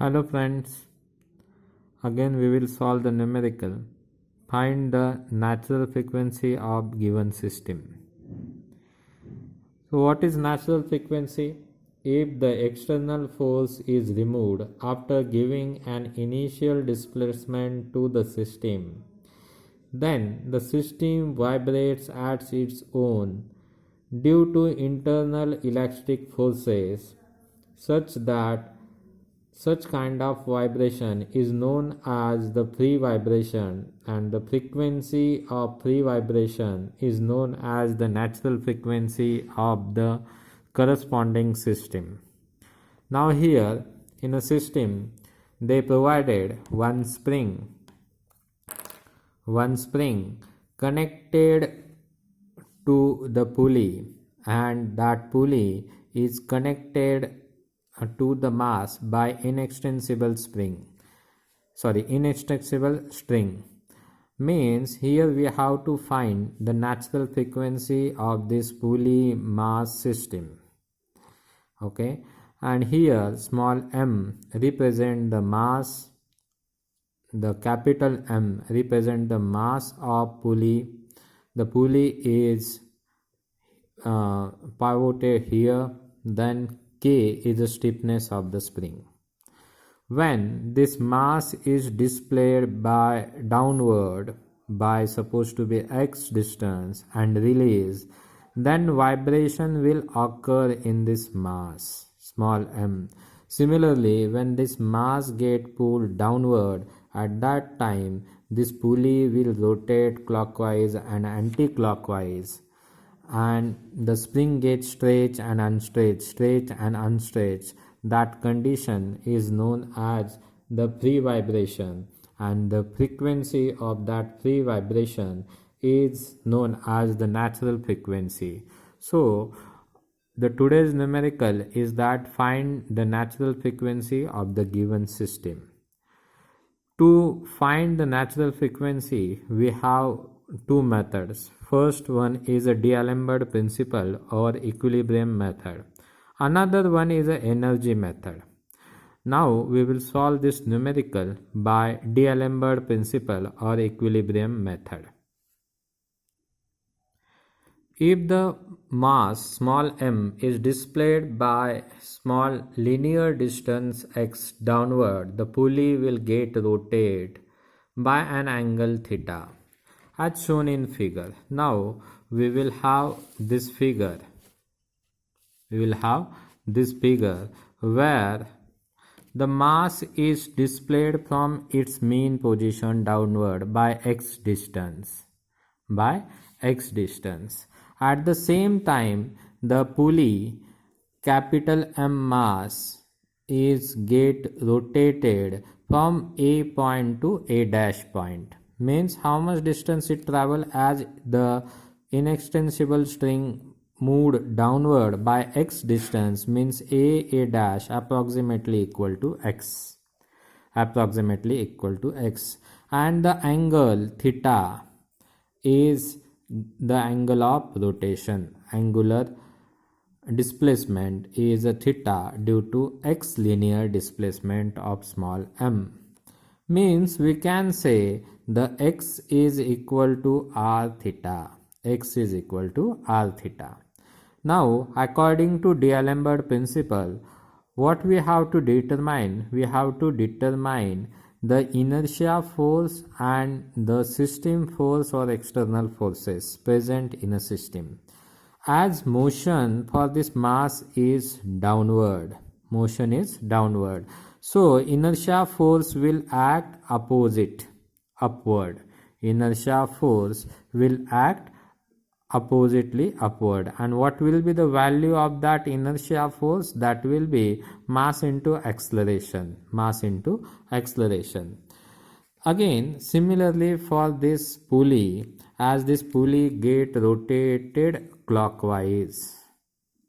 Hello friends, again we will solve the numerical. Find the natural frequency of given system. So what is natural frequency? If the external force is removed after giving an initial displacement to the system, then the system vibrates at its own due to internal elastic forces such that such kind of vibration is known as the free vibration, and the frequency of free vibration is known as the natural frequency of the corresponding system. Now here in a system they provided one spring connected to the pulley, and that pulley is connected to the mass by inextensible string. Means here we have to find the natural frequency of this pulley mass system. Okay, and here small m represent the mass, the capital M represent the mass of pulley. The pulley is pivoted here, then K is the stiffness of the spring. When this mass is displayed by downward by supposed to be x distance and released, then vibration will occur in this mass, small m. Similarly, when this mass get pulled downward, at that time this pulley will rotate clockwise and anti-clockwise, and the spring gets stretched and unstretched. That condition is known as the free vibration, and the frequency of that free vibration is known as the natural frequency. So the today's numerical is that find the natural frequency of the given system. To find the natural frequency, we have two methods. First one is a D'Alembert principle or equilibrium method. Another one is a energy method. Now we will solve this numerical by D'Alembert principle or equilibrium method. If the mass small m is displayed by small linear distance x downward, the pulley will get rotated by an angle theta as shown in figure. Now we will have this figure. Where the mass is displayed from its mean position downward by x distance. At the same time, the pulley capital M mass is get rotated from A point to A dash point. Means how much distance it travel as the inextensible string moved downward by x distance, means A dash approximately equal to x, and the angle theta is the angle of rotation. Angular displacement is a theta due to x linear displacement of small m. Means we can say the x is equal to r theta. Now according to D'Alembert principle, what we have to determine? We have to determine the inertia force and the system force or external forces present in a system. As motion for this mass is downward, so inertia force will act upward. Inertia force will act oppositely upward, and what will be the value of that inertia force? That will be mass into acceleration. Again, similarly for this pulley, as this pulley get rotated clockwise,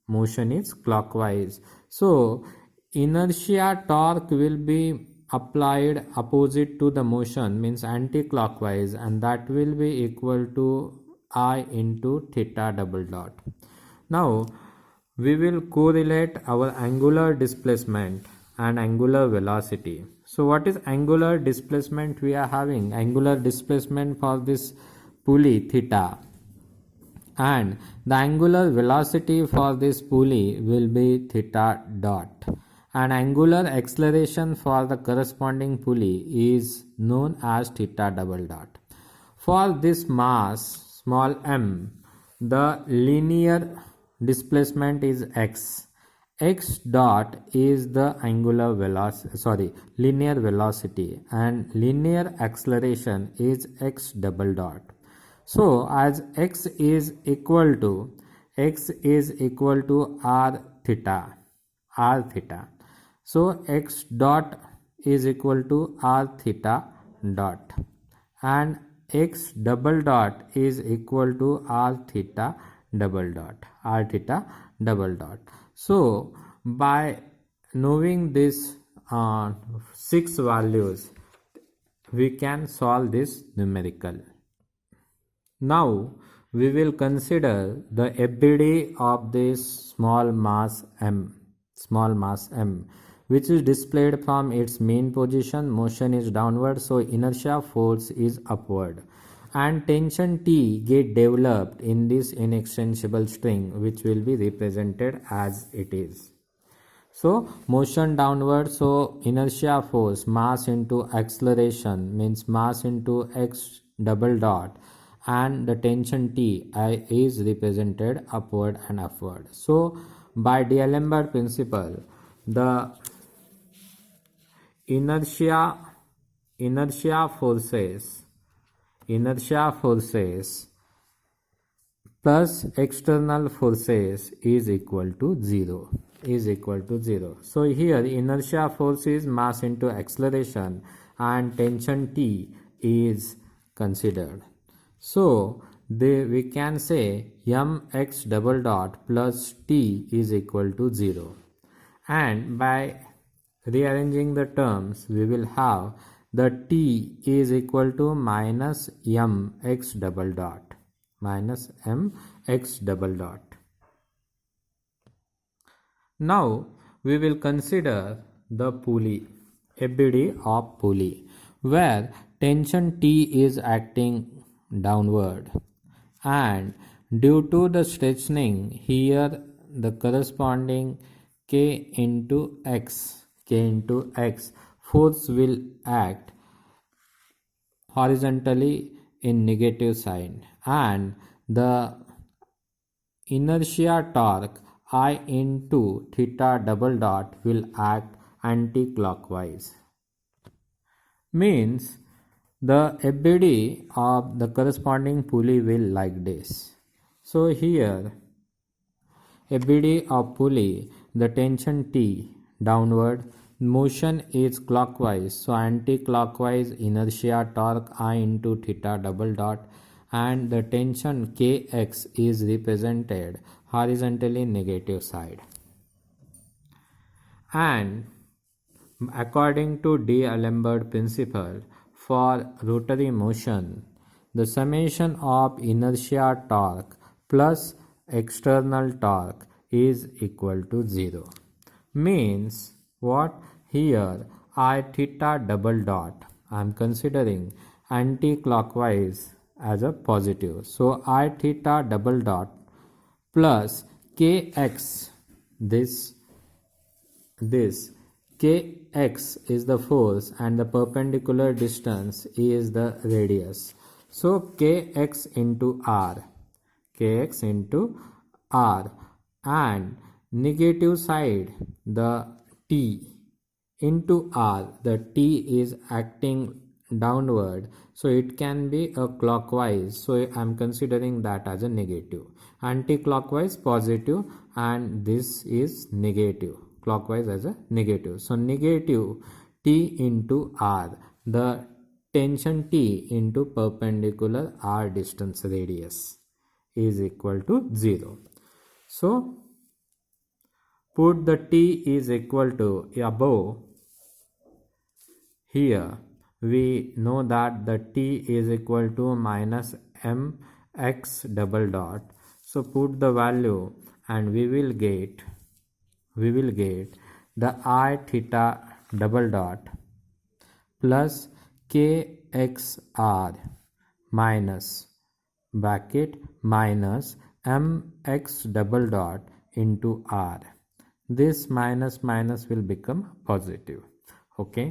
motion is clockwise, so inertia torque will be applied opposite to the motion, means anti-clockwise, and that will be equal to I into theta double dot. Now we will correlate our angular displacement and angular velocity. So what is angular displacement we are having? Angular displacement for this pulley theta, and the angular velocity for this pulley will be theta dot, and angular acceleration for the corresponding pulley is known as theta double dot. For this mass small m, the linear displacement is x. X dot is the angular velocity, linear velocity, and linear acceleration is x double dot. So as x is equal to r theta. So x dot is equal to r theta dot, and x double dot is equal to r theta double dot. So by knowing this 6 values, we can solve this numerical. Now we will consider the FBD of this small mass m, which is displayed from its main position. Motion is downward, so inertia force is upward, and tension T get developed in this inextensible string, which will be represented as it is. So motion downward, so inertia force, mass into acceleration means mass into x double dot, and the tension T is represented upward and upward. So by D'Alembert principle, the inertia forces plus external forces is equal to 0. So here inertia force is mass into acceleration, and tension T is considered. So we can say mx double dot plus T is equal to 0, and by rearranging the terms we will have the T is equal to minus mx double dot. Now we will consider the pulley, FBD of pulley, where tension T is acting downward, and due to the stretching here, the corresponding K into X force will act horizontally in negative sign, and the inertia torque I into theta double dot will act anti-clockwise. Means the FBD of the corresponding pulley will like this. So here FBD of pulley, the tension T downward, motion is clockwise, so anti-clockwise inertia torque I into theta double dot, and the tension Kx is represented horizontally negative side. And according to D'Alembert principle, for rotary motion, the summation of inertia torque plus external torque is equal to 0. Means what? Here I theta double dot, I am considering anti-clockwise as a positive. So I theta double dot plus Kx, this Kx is the force and the perpendicular distance is the radius. So Kx into R, and negative side the T into R, the T is acting downward, so it can be a clockwise, so I am considering that as a negative. Anti-clockwise positive, and this is negative, clockwise as a negative. So negative T into R, the tension T into perpendicular R distance radius is equal to 0. So put the T is equal to above. Here we know that the T is equal to minus mx double dot. So put the value and we will get the I theta double dot plus kxr minus bracket minus mx double dot into r. This minus minus will become positive. Okay.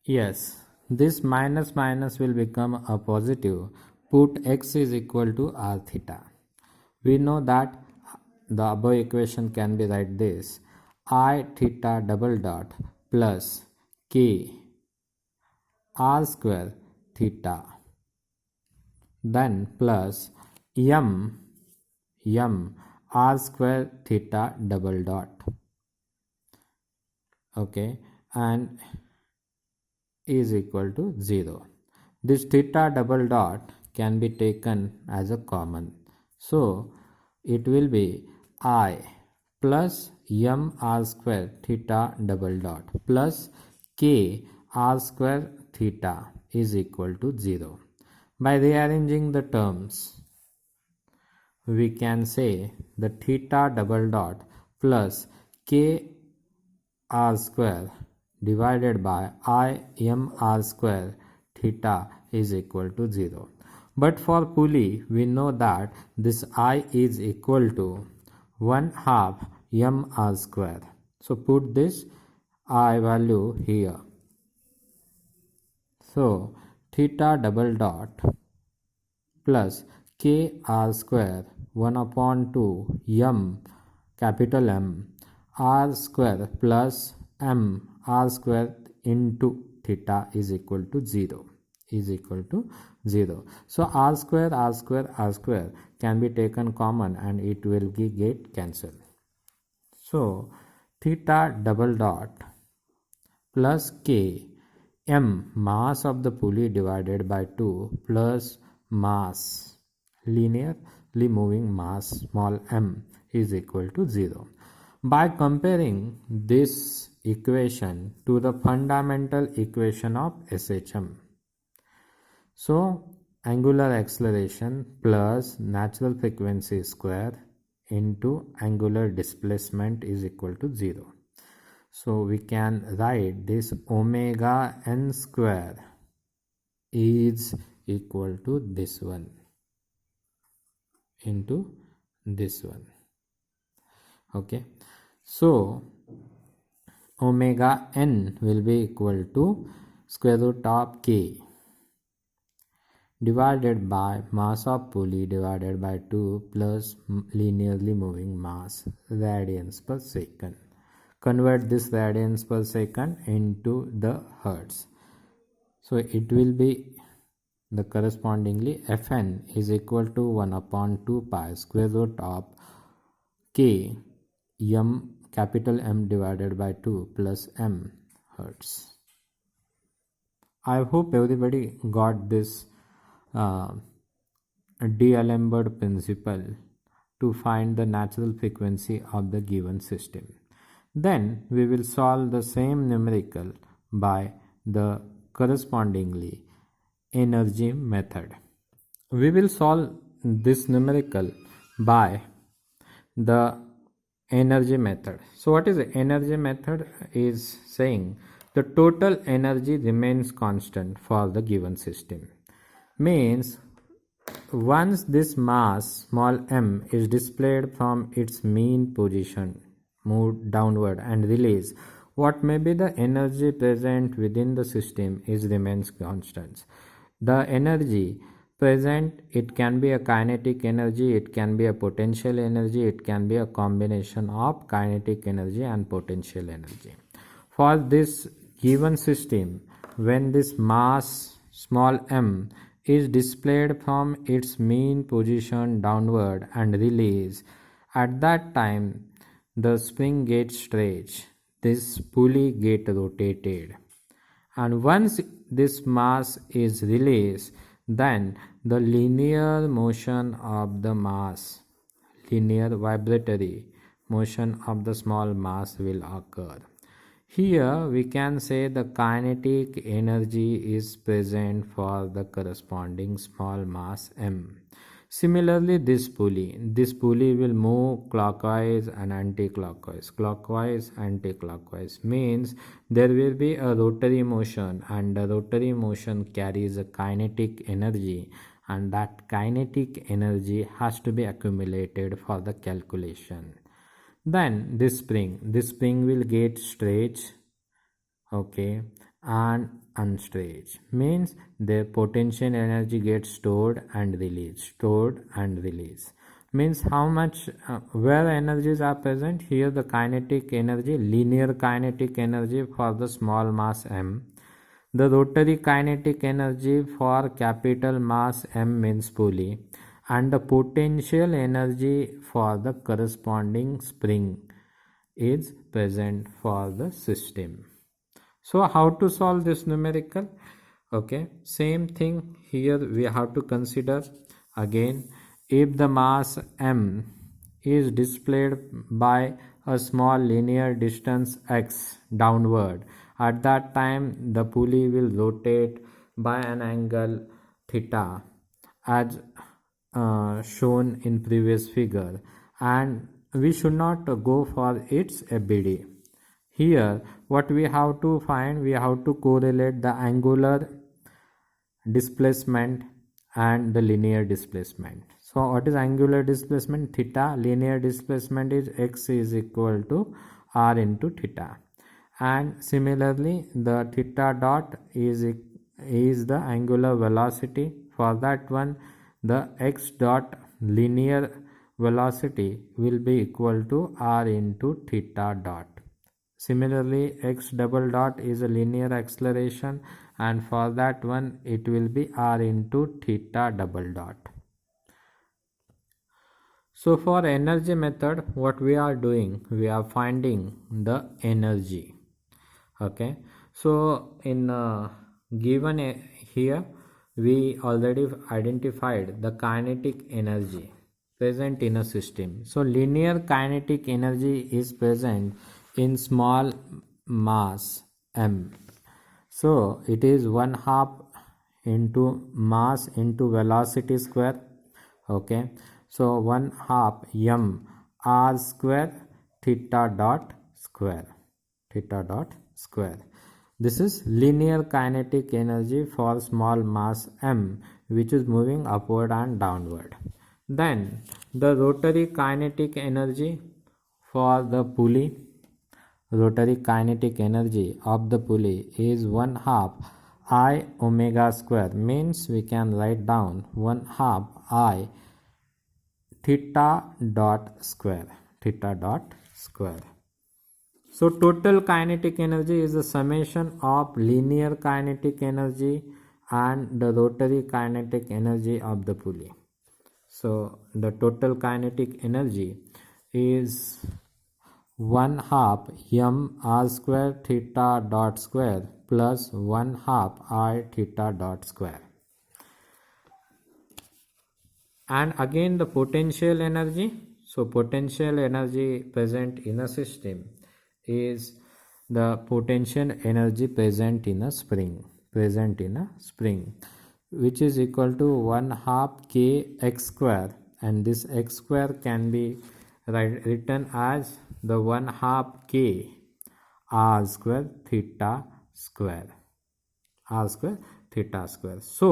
Yes, this minus minus will become a positive. Put x is equal to r theta. We know that the above equation can be like this: I theta double dot plus k r square theta, then plus m r square theta double dot. Okay, and is equal to 0. This theta double dot can be taken as a common. So it will be I plus m r square theta double dot plus k r square theta is equal to 0. By rearranging the terms, we can say the theta double dot plus k r square divided by I m r square theta is equal to 0. But for pulley, we know that this I is equal to 1/2 m r square. So put this I value here. So theta double dot plus k r square 1/2 m capital M r square plus m r square into theta is equal to 0 is equal to 0. So r square can be taken common and it will get cancelled. So theta double dot plus k m mass of the pulley divided by 2 plus mass linearly moving mass small m is equal to 0. By comparing this equation to the fundamental equation of SHM, so angular acceleration plus natural frequency square into angular displacement is equal to 0. So we can write this omega n square is equal to this one into this one. Okay, so omega n will be equal to square root of k divided by mass of pulley divided by 2 plus linearly moving mass radians per second. Convert this radians per second into the hertz. So it will be the correspondingly Fn is equal to 1/2 pi square root of k m capital M divided by 2 plus m hertz. I hope everybody got this D'Alembert principle to find the natural frequency of the given system. Then we will solve the same numerical by the correspondingly energy method. We will solve this numerical by the energy method. So what is the energy method? Is saying the total energy remains constant for the given system. Means once this mass small m is displayed from its mean position, moved downward and released, what may be the energy present within the system is remains constant. The energy present, it can be a kinetic energy, it can be a potential energy, it can be a combination of kinetic energy and potential energy. For this given system, when this mass small m is displayed from its mean position downward and released, at that time the spring gets stretched, this pulley gets rotated, and once this mass is released, then the linear motion of the mass, linear vibratory motion of the small mass will occur. Here we can say the kinetic energy is present for the corresponding small mass m. Similarly, this pulley will move clockwise and anti-clockwise. Clockwise, anti-clockwise means there will be a rotary motion, and the rotary motion carries a kinetic energy, and that kinetic energy has to be accumulated for the calculation. Then this spring will get stretched, okay, and unstretched means the potential energy gets stored and released means how much where energies are present here. The kinetic energy, linear kinetic energy for the small mass m, the rotary kinetic energy for capital mass M means pulley, and the potential energy for the corresponding spring is present for the system. So how to solve this numerical? Okay, same thing here we have to consider again. If the mass m is displayed by a small linear distance x downward, at that time the pulley will rotate by an angle theta as shown in previous figure, and we should not go for its ABD. Here what we have to find, we have to correlate the angular displacement and the linear displacement. So what is angular displacement? Theta. Linear displacement is x is equal to r into theta, and similarly the theta dot is the angular velocity. For that one, the x dot linear velocity will be equal to r into theta dot. Similarly, x double dot is a linear acceleration, and for that one it will be r into theta double dot. So for energy method, what we are doing, we are finding the energy. Okay, so in given here we already identified the kinetic energy present in a system. So linear kinetic energy is present in small mass m. So it is 1/2 into mass into velocity square. Okay, so 1/2 m r square theta dot square. This is linear kinetic energy for small mass m, which is moving upward and downward. Then the rotary kinetic energy for the pulley, rotary kinetic energy of the pulley is 1/2 I omega square, means we can write down 1/2 I theta dot square. So total kinetic energy is the summation of linear kinetic energy and the rotary kinetic energy of the pulley. So the total kinetic energy is 1/2 m r square theta dot square plus 1/2 I theta dot square. And again the potential energy. So potential energy present in a system is the potential energy present in a spring, which is equal to 1/2 k x square, and this x square can be written as the 1/2 k r square theta square. So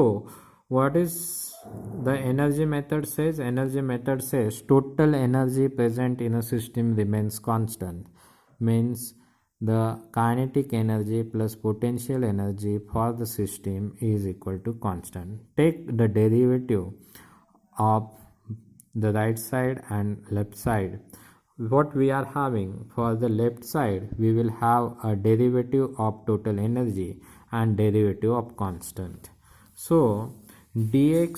what is the energy method says? Energy method says total energy present in a system remains constant, means the kinetic energy plus potential energy for the system is equal to constant. Take the derivative of the right side and left side. What we are having for the left side, we will have a derivative of total energy and derivative of constant. So dx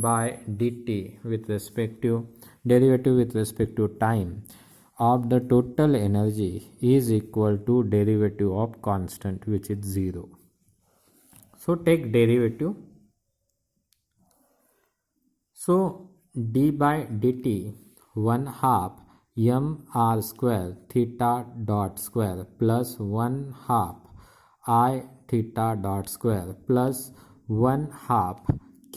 by dt with respect to derivative with respect to time of the total energy is equal to derivative of constant, which is 0. So take derivative. So d by dt 1/2 m r square theta dot square plus 1/2 I theta dot square plus 1/2 k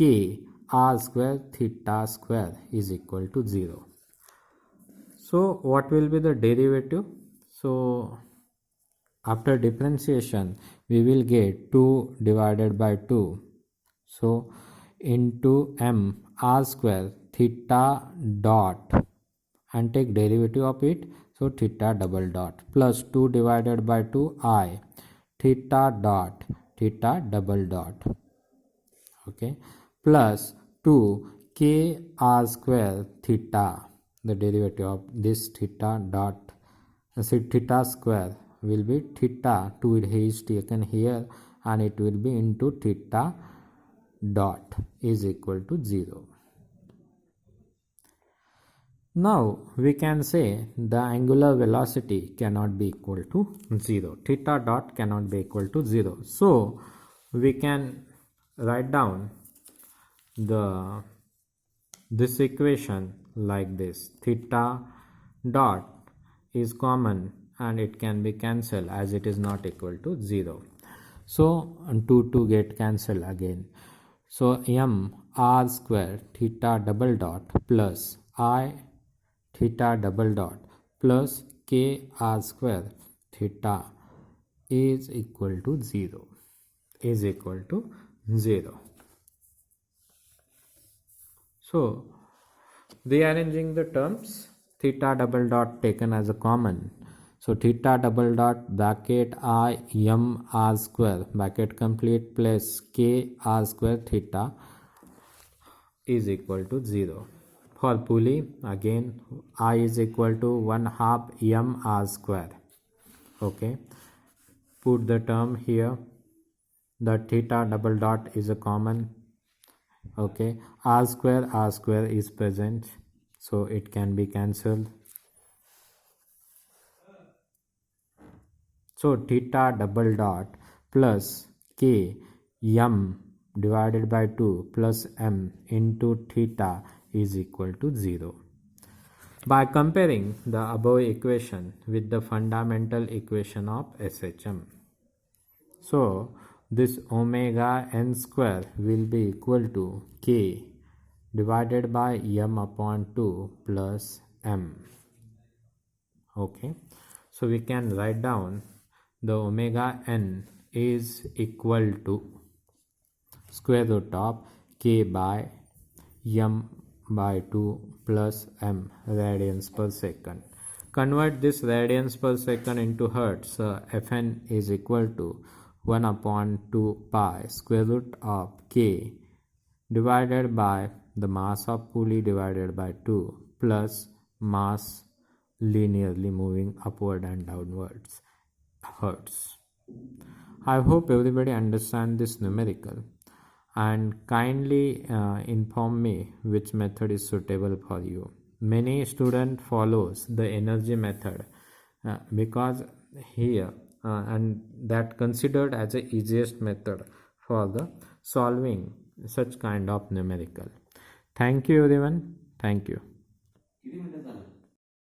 r square theta square is equal to 0. So what will be the derivative? So after differentiation we will get 2 divided by 2. So into m r square theta dot and take derivative of it. So theta double dot plus 2 divided by 2 I theta dot theta double dot, okay, plus 2 k r square theta, the derivative of this theta dot, theta square will be theta, 2 is taken here and it will be into theta dot is equal to 0. Now we can say the angular velocity cannot be equal to 0. Theta dot cannot be equal to 0. So we can write down this equation like this. Theta dot is common and it can be cancelled as it is not equal to 0. So 2 get cancelled again. So m r square theta double dot plus I theta double dot plus k r square theta is equal to 0. So rearranging the terms, theta double dot taken as a common. So theta double dot bracket I m r square bracket complete plus k r square theta is equal to 0. For pulley, again I is equal to 1/2 m r square. Okay, put the term here. The theta double dot is a common. Okay, r square is present, so it can be cancelled. So theta double dot plus k m divided by 2 plus m into theta is equal to 0. By comparing the above equation with the fundamental equation of SHM, so this omega n square will be equal to k divided by m upon 2 plus m. Okay, so we can write down the omega n is equal to square root of k by m by 2 plus m radians per second. Convert this radians per second into hertz. Fn is equal to 1 upon 2 pi square root of k divided by the mass of pulley divided by 2 plus mass linearly moving upward and downwards, hertz. I hope everybody understand this numerical and kindly inform me which method is suitable for you. Many student follows the energy method because here and that considered as the easiest method for the solving such kind of numerical. Thank you everyone. Thank you.